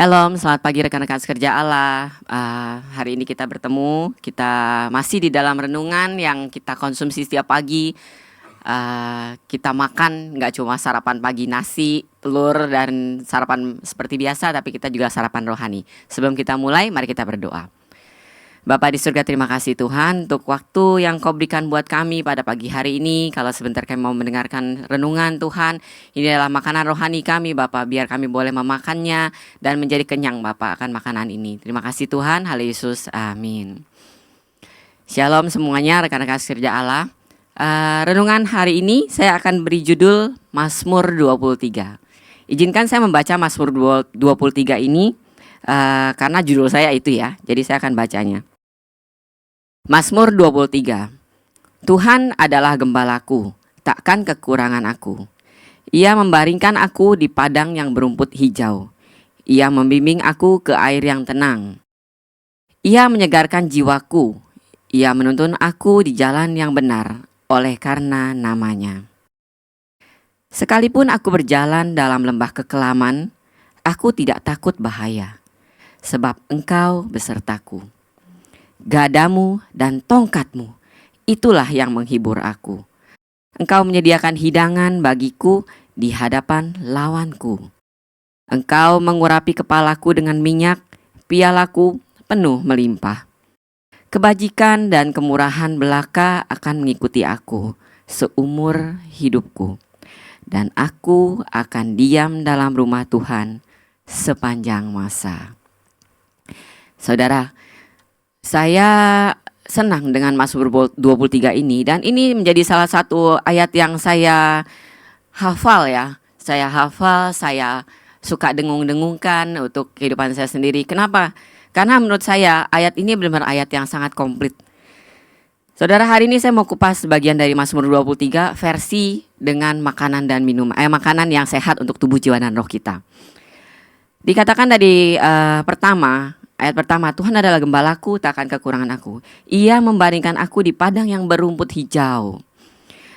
Shalom, selamat pagi rekan-rekan sekerja Allah. Hari ini kita bertemu, kita masih di dalam renungan yang kita konsumsi setiap pagi. Kita makan nggak cuma sarapan pagi nasi, telur, dan sarapan seperti biasa, tapi kita juga sarapan rohani. Sebelum kita mulai, mari kita berdoa. Bapa di surga, terima kasih Tuhan untuk waktu yang Kau berikan buat kami pada pagi hari ini. Kalau sebentar kami mau mendengarkan renungan Tuhan, ini adalah makanan rohani kami Bapa. Biar kami boleh memakannya dan menjadi kenyang Bapa akan makanan ini. Terima kasih Tuhan, hal Yesus, amin. Shalom semuanya rekan-rekan sekerja Allah. Renungan hari ini saya akan beri judul Mazmur 23. Izinkan saya membaca Mazmur 23 ini karena judul saya itu ya. Jadi saya akan bacanya. Mazmur 23. Tuhan adalah gembalaku, takkan kekurangan aku. Ia membaringkan aku di padang yang berumput hijau. Ia membimbing aku ke air yang tenang. Ia menyegarkan jiwaku. Ia menuntun aku di jalan yang benar oleh karena namanya. Sekalipun aku berjalan dalam lembah kekelaman, aku tidak takut bahaya, sebab Engkau besertaku. Gadamu dan tongkatmu, itulah yang menghibur aku. Engkau menyediakan hidangan bagiku di hadapan lawanku. Engkau mengurapi kepalaku dengan minyak, pialaku penuh melimpah. Kebajikan dan kemurahan belaka akan mengikuti aku seumur hidupku. Dan aku akan diam dalam rumah Tuhan sepanjang masa. Saudara, saya senang dengan Mazmur 23 ini, dan ini menjadi salah satu ayat yang saya hafal ya. Saya hafal, saya suka dengung-dengungkan untuk kehidupan saya sendiri. Kenapa? Karena menurut saya ayat ini benar-benar ayat yang sangat komplit. Saudara, hari ini saya mau kupas sebagian dari Mazmur 23 versi dengan makanan dan makanan yang sehat untuk tubuh, jiwa, dan roh kita. Dikatakan dari ayat pertama, Tuhan adalah gembalaku, takkan kekurangan aku. Ia membaringkan aku di padang yang berumput hijau.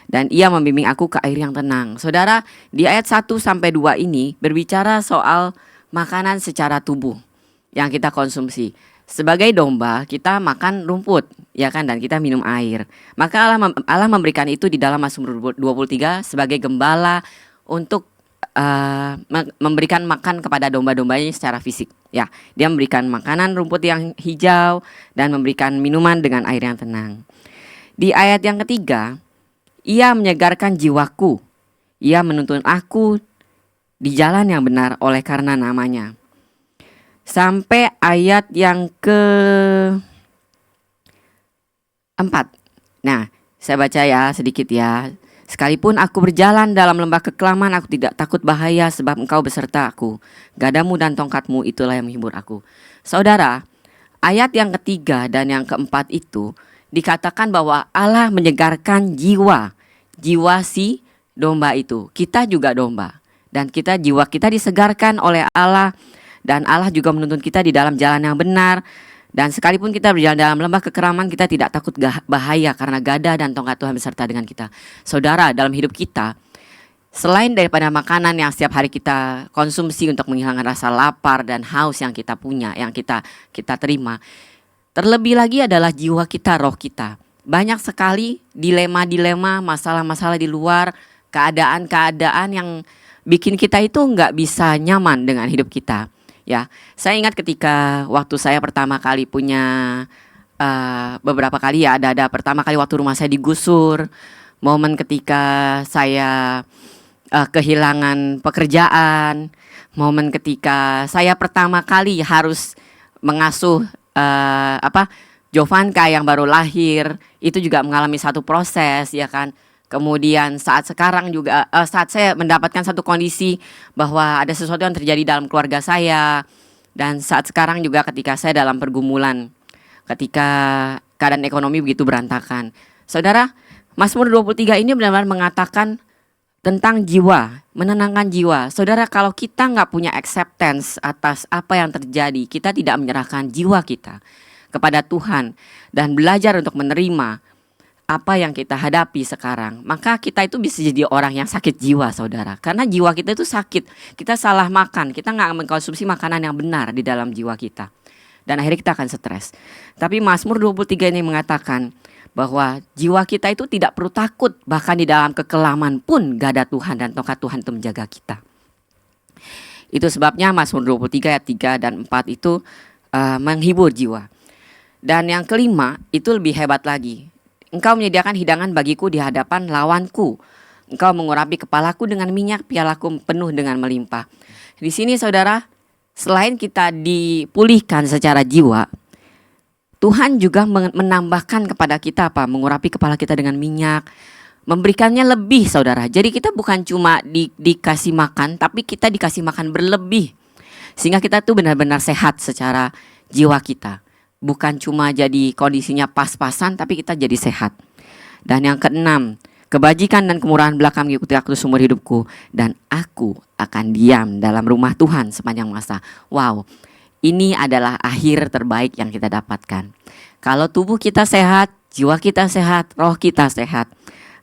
Dan ia membimbing aku ke air yang tenang. Saudara, di ayat 1-2 ini berbicara soal makanan secara tubuh yang kita konsumsi. Sebagai domba, kita makan rumput, ya kan, dan kita minum air. Maka Allah memberikan itu di dalam Mazmur 23 sebagai gembala untuk memberikan makan kepada domba-dombanya secara fisik. Ya, dia memberikan makanan rumput yang hijau dan memberikan minuman dengan air yang tenang. Di ayat yang ketiga, ia menyegarkan jiwaku. Ia menuntun aku di jalan yang benar oleh karena namanya. Sampai ayat yang ke-4. Nah, saya baca ya sedikit ya. Sekalipun aku berjalan dalam lembah kekelaman, aku tidak takut bahaya, sebab Engkau beserta aku. Gadamu dan tongkatmu, itulah yang menghibur aku. Saudara, ayat yang ketiga dan yang keempat itu dikatakan bahwa Allah menyegarkan jiwa si domba itu. Kita juga domba, dan jiwa kita disegarkan oleh Allah, dan Allah juga menuntun kita di dalam jalan yang benar. Dan sekalipun kita berjalan dalam lembah kekeraman, kita tidak takut bahaya karena gada dan tongkat Tuhan beserta dengan kita. Saudara, dalam hidup kita, selain daripada makanan yang setiap hari kita konsumsi untuk menghilangkan rasa lapar dan haus yang kita punya, yang kita terima, terlebih lagi adalah jiwa kita, roh kita. Banyak sekali dilema-dilema, masalah-masalah di luar, keadaan-keadaan yang bikin kita itu nggak bisa nyaman dengan hidup kita. Ya, saya ingat ketika waktu saya pertama kali punya beberapa kali ya, ada pertama kali waktu rumah saya digusur, momen ketika saya kehilangan pekerjaan, momen ketika saya pertama kali harus mengasuh Jovanka yang baru lahir, itu juga mengalami satu proses, ya kan. Kemudian saat sekarang juga saat saya mendapatkan satu kondisi bahwa ada sesuatu yang terjadi dalam keluarga saya, dan saat sekarang juga ketika saya dalam pergumulan, ketika keadaan ekonomi begitu berantakan. Saudara, Mazmur 23 ini benar-benar mengatakan tentang jiwa, menenangkan jiwa. Saudara, kalau kita nggak punya acceptance atas apa yang terjadi, kita tidak menyerahkan jiwa kita kepada Tuhan dan belajar untuk menerima apa yang kita hadapi sekarang, maka kita itu bisa jadi orang yang sakit jiwa, saudara. Karena jiwa kita itu sakit, kita salah makan, kita nggak mengkonsumsi makanan yang benar di dalam jiwa kita. Dan akhirnya kita akan stres. Tapi Mazmur 23 ini mengatakan bahwa jiwa kita itu tidak perlu takut, bahkan di dalam kekelaman pun gada Tuhan dan tongkat Tuhan itu menjaga kita. Itu sebabnya Mazmur 23 ayat 3 dan 4 itu menghibur jiwa. Dan yang kelima itu lebih hebat lagi. Engkau menyediakan hidangan bagiku di hadapan lawanku. Engkau mengurapi kepalaku dengan minyak, pialaku penuh dengan melimpah. Di sini saudara, selain kita dipulihkan secara jiwa, Tuhan juga menambahkan kepada kita apa? Mengurapi kepala kita dengan minyak, memberikannya lebih, saudara. Jadi kita bukan cuma dikasih makan, tapi kita dikasih makan berlebih. Sehingga kita tuh benar-benar sehat secara jiwa kita. Bukan cuma jadi kondisinya pas-pasan, tapi kita jadi sehat. Dan yang keenam, kebajikan dan kemurahan belakang mengikuti aku seumur hidupku, dan aku akan diam dalam rumah Tuhan sepanjang masa. Wow, ini adalah akhir terbaik yang kita dapatkan. Kalau tubuh kita sehat, jiwa kita sehat, roh kita sehat,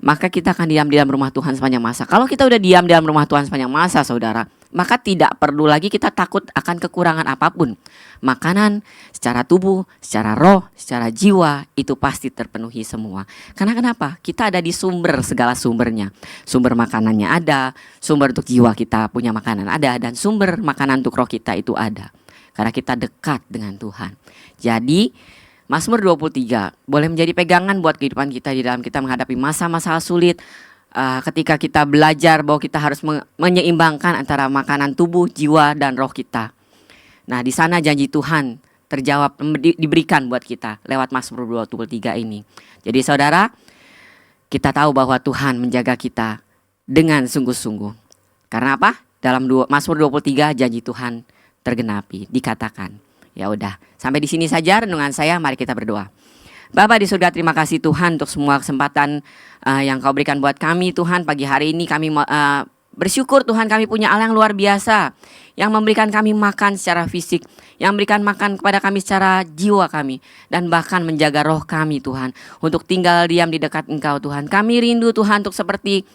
maka kita akan diam di dalam rumah Tuhan sepanjang masa. Kalau kita udah diam di dalam rumah Tuhan sepanjang masa, saudara, maka tidak perlu lagi kita takut akan kekurangan apapun. Makanan secara tubuh, secara roh, secara jiwa itu pasti terpenuhi semua. Karena kenapa? Kita ada di sumber segala sumbernya. Sumber makanannya ada, sumber untuk jiwa kita punya makanan ada, dan sumber makanan untuk roh kita itu ada. Karena kita dekat dengan Tuhan. Jadi Mazmur 23 boleh menjadi pegangan buat kehidupan kita di dalam kita menghadapi masa-masa sulit. Ketika kita belajar bahwa kita harus menyeimbangkan antara makanan tubuh, jiwa, dan roh kita. Nah, di sana janji Tuhan terjawab, diberikan buat kita lewat Mazmur 23 ini. Jadi saudara, kita tahu bahwa Tuhan menjaga kita dengan sungguh-sungguh. Karena apa? Dalam Mazmur 23 janji Tuhan tergenapi, dikatakan. Ya udah, sampai di sini saja renungan saya. Mari kita berdoa. Bapa di surga, terima kasih Tuhan untuk semua kesempatan yang Kau berikan buat kami Tuhan. Pagi hari ini kami bersyukur Tuhan, kami punya Allah yang luar biasa, yang memberikan kami makan secara fisik, yang memberikan makan kepada kami secara jiwa kami, dan bahkan menjaga roh kami Tuhan, untuk tinggal diam di dekat Engkau Tuhan. Kami rindu Tuhan untuk seperti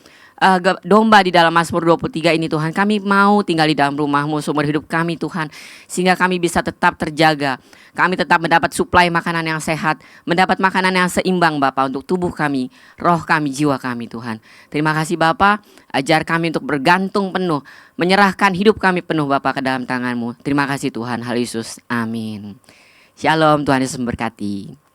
domba di dalam Mazmur 23 ini Tuhan. Kami mau tinggal di dalam rumah-Mu seumur hidup kami Tuhan, sehingga kami bisa tetap terjaga. Kami tetap mendapat suplai makanan yang sehat, mendapat makanan yang seimbang Bapa untuk tubuh kami, roh kami, jiwa kami Tuhan. Terima kasih Bapa, ajar kami untuk bergantung penuh, menyerahkan hidup kami penuh Bapa ke dalam tangan-Mu. Terima kasih Tuhan, hal Yesus, amin. Shalom, Tuhan Yesus memberkati.